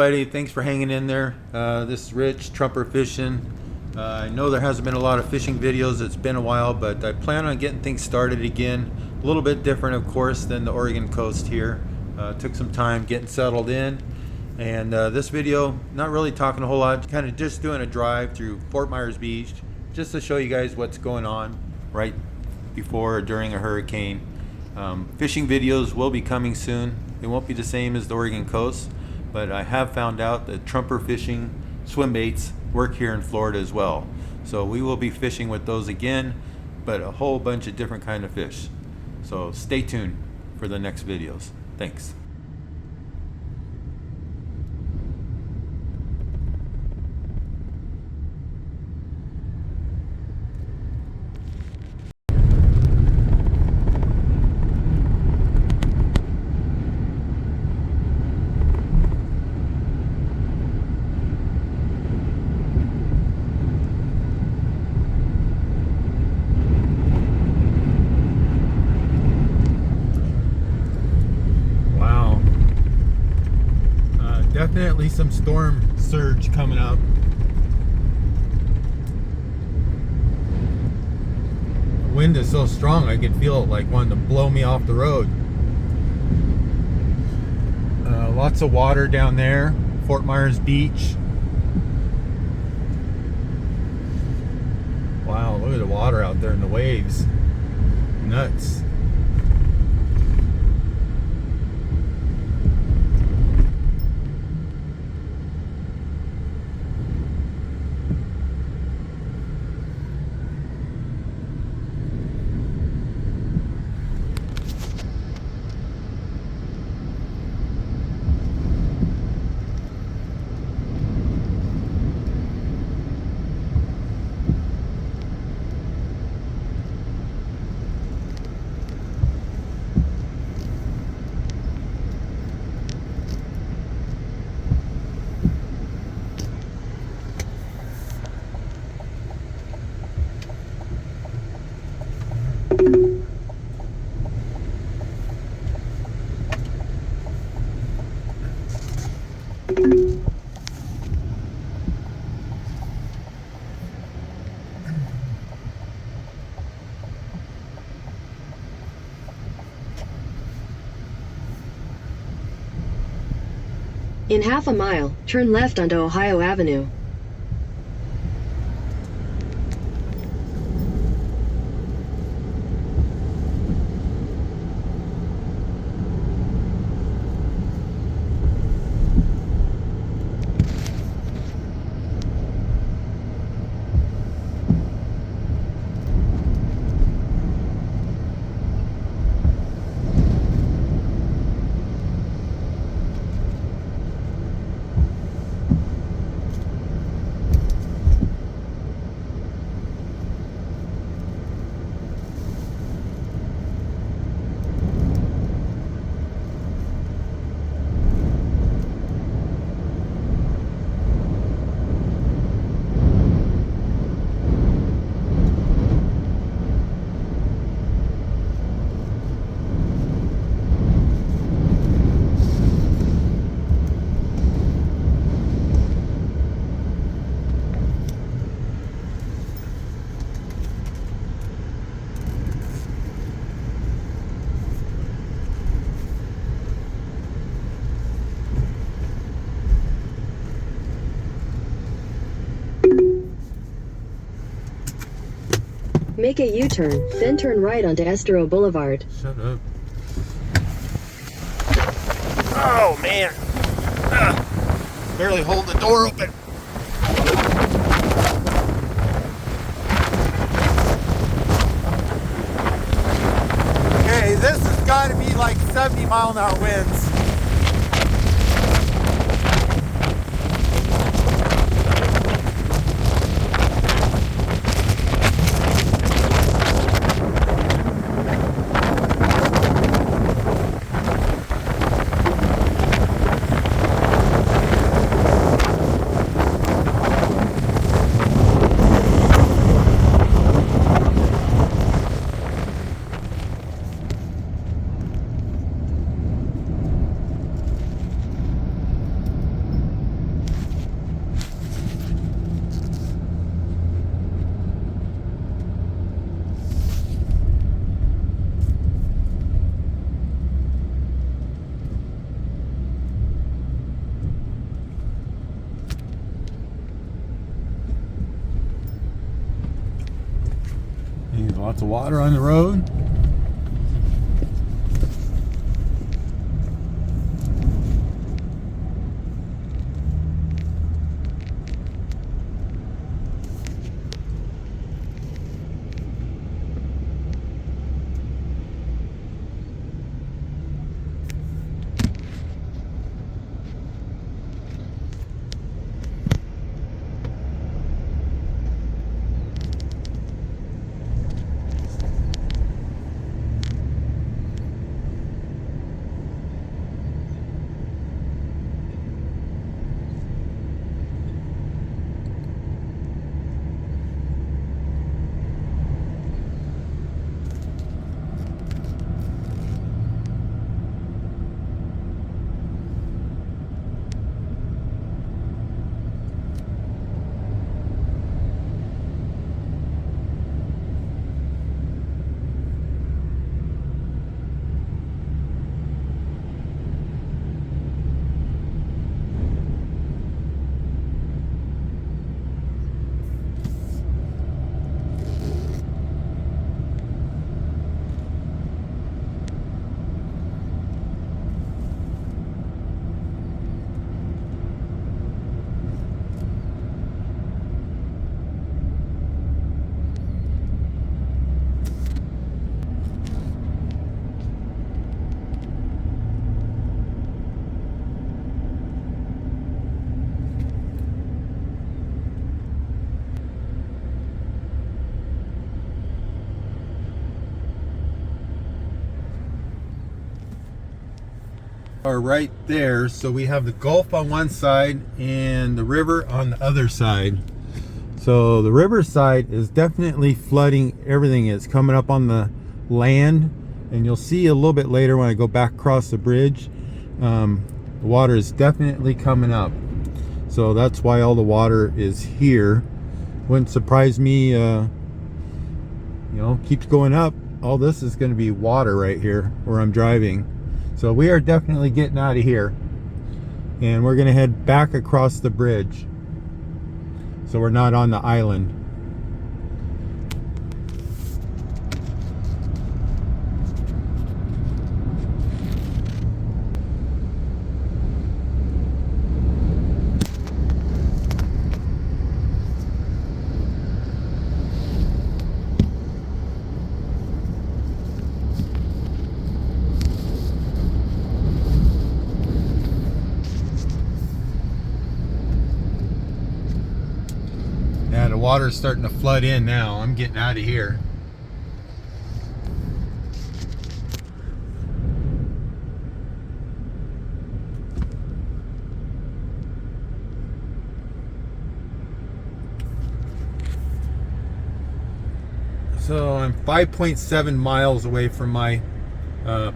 everybody. Thanks for hanging in there. This is Rich, Trumper Fishing. I know there hasn't been a lot of fishing videos. It's been a while, but I plan on getting things started again. A little bit different, of course, than the Oregon coast here. Took some time getting settled in. And this video, not really talking a whole lot, kind of just doing a drive through Fort Myers Beach, just to show you guys what's going on right before or during a hurricane. Fishing videos will be coming soon. They won't be the same as the Oregon coast, but I have found out that Trumper fishing swim baits work here in Florida as well. So we will be fishing with those again, but a whole bunch of different kind of fish. So stay tuned for the next videos. Thanks. Definitely some storm surge coming up. The wind is so strong I could feel it like wanting to blow me off the road. Lots of water down there, Fort Myers Beach. Wow, look at the water out there and the waves. Nuts. In half a mile, turn left onto Ohio Avenue. Make a U-turn, then turn right onto Estero Boulevard. Shut up. Oh, man. Barely hold the door open. Okay, this has got to be like 70-mile-an-hour winds. There's lots of water on the road. Are right there, so we have the Gulf on one side and the river on the other side. So the river side is definitely flooding everything. It's coming up on the land, and you'll see a little bit later when I go back across the bridge, the water is definitely coming up. So that's why all the water is here. Wouldn't surprise me, keeps going up. All this is going to be water right here where I'm driving. So we are definitely getting out of here, and we're going to head back across the bridge so we're not on the island. Yeah, the water's starting to flood in now. I'm getting out of here. So I'm 5.7 miles away from my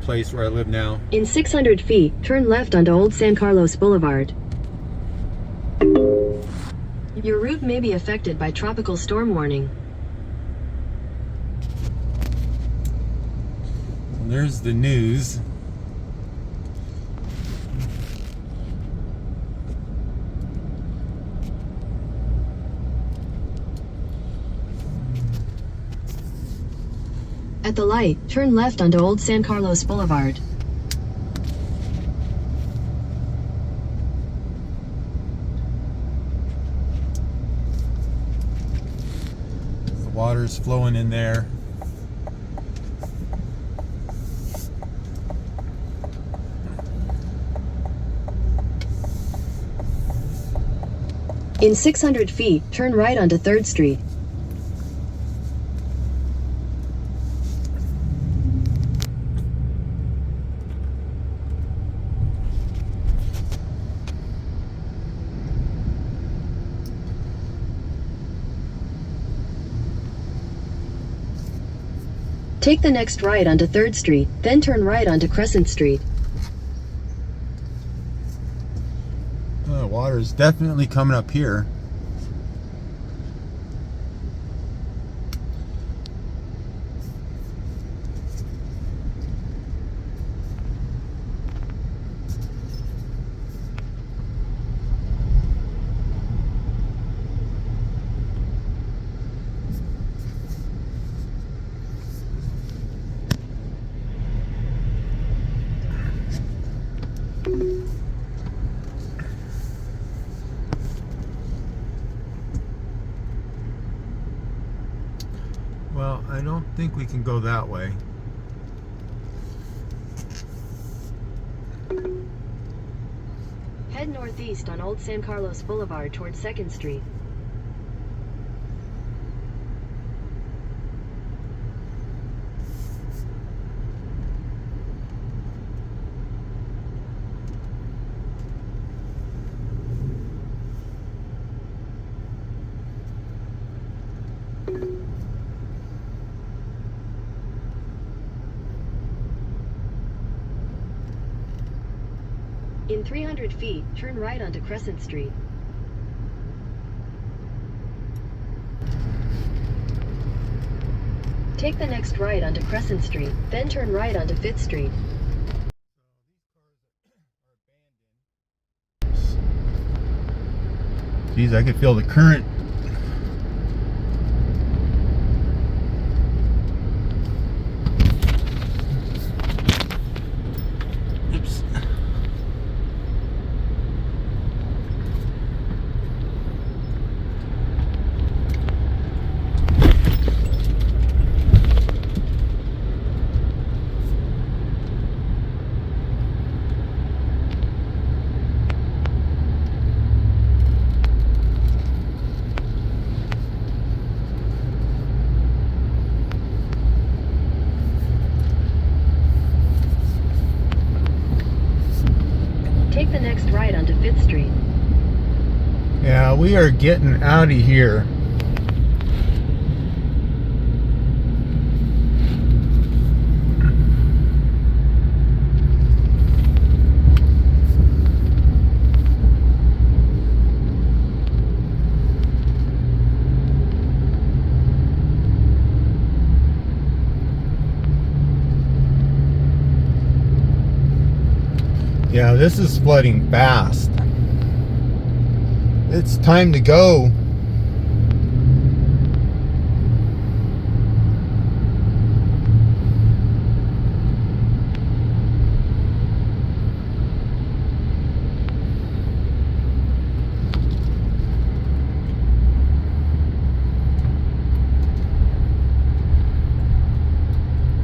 place where I live now. In 600 feet, turn left onto Old San Carlos Boulevard. Your route may be affected by tropical storm warning. And there's the news. At the light, turn left onto Old San Carlos Boulevard. Water's flowing in there. In 600 feet, turn right onto 3rd Street. Take the next right onto 3rd Street, then turn right onto Crescent Street. Water is definitely coming up here. don't think we can go that way. Head northeast on Old San Carlos Boulevard toward 2nd Street. In 300 feet, turn right onto Crescent Street. Take the next right onto Crescent Street, then turn right onto 5th Street. Geez, I could feel the current. Oops. Take the next right onto 5th Street. Yeah, we are getting out of here. Yeah, this is flooding fast. It's time to go.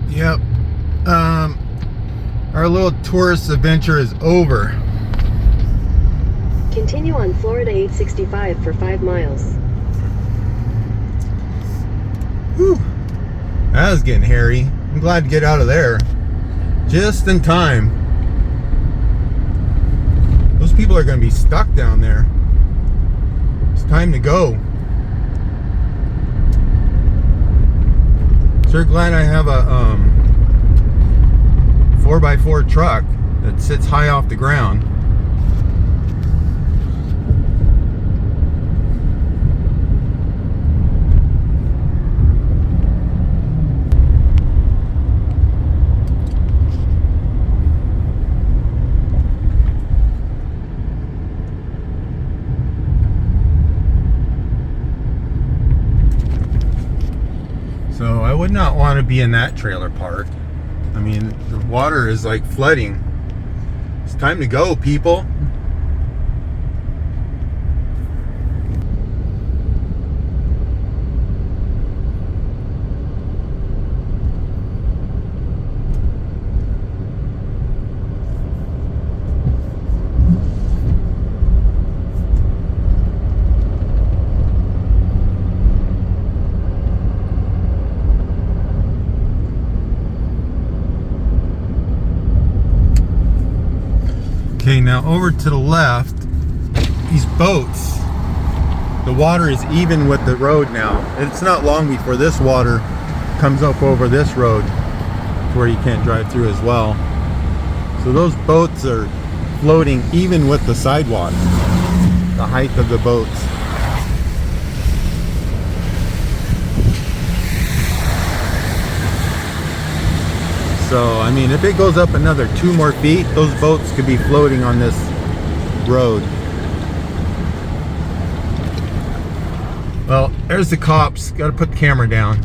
Yep. Our little tourist adventure is over. Continue on Florida 865 for 5 miles. Whew. That was getting hairy. I'm glad to get out of there. Just in time. Those people are going to be stuck down there. It's time to go. Sure glad I have a 4x4 truck that sits high off the ground. So I would not want to be in that trailer park. I mean, the water is like flooding. It's time to go, people. Okay, now over to the left, these boats, the water is even with the road now. It's not long before this water comes up over this road to where you can't drive through as well. So those boats are floating even with the sidewalk, the height of the boats. So, I mean, if it goes up another 2 more feet, those boats could be floating on this road. Well, there's the cops. Got to put the camera down.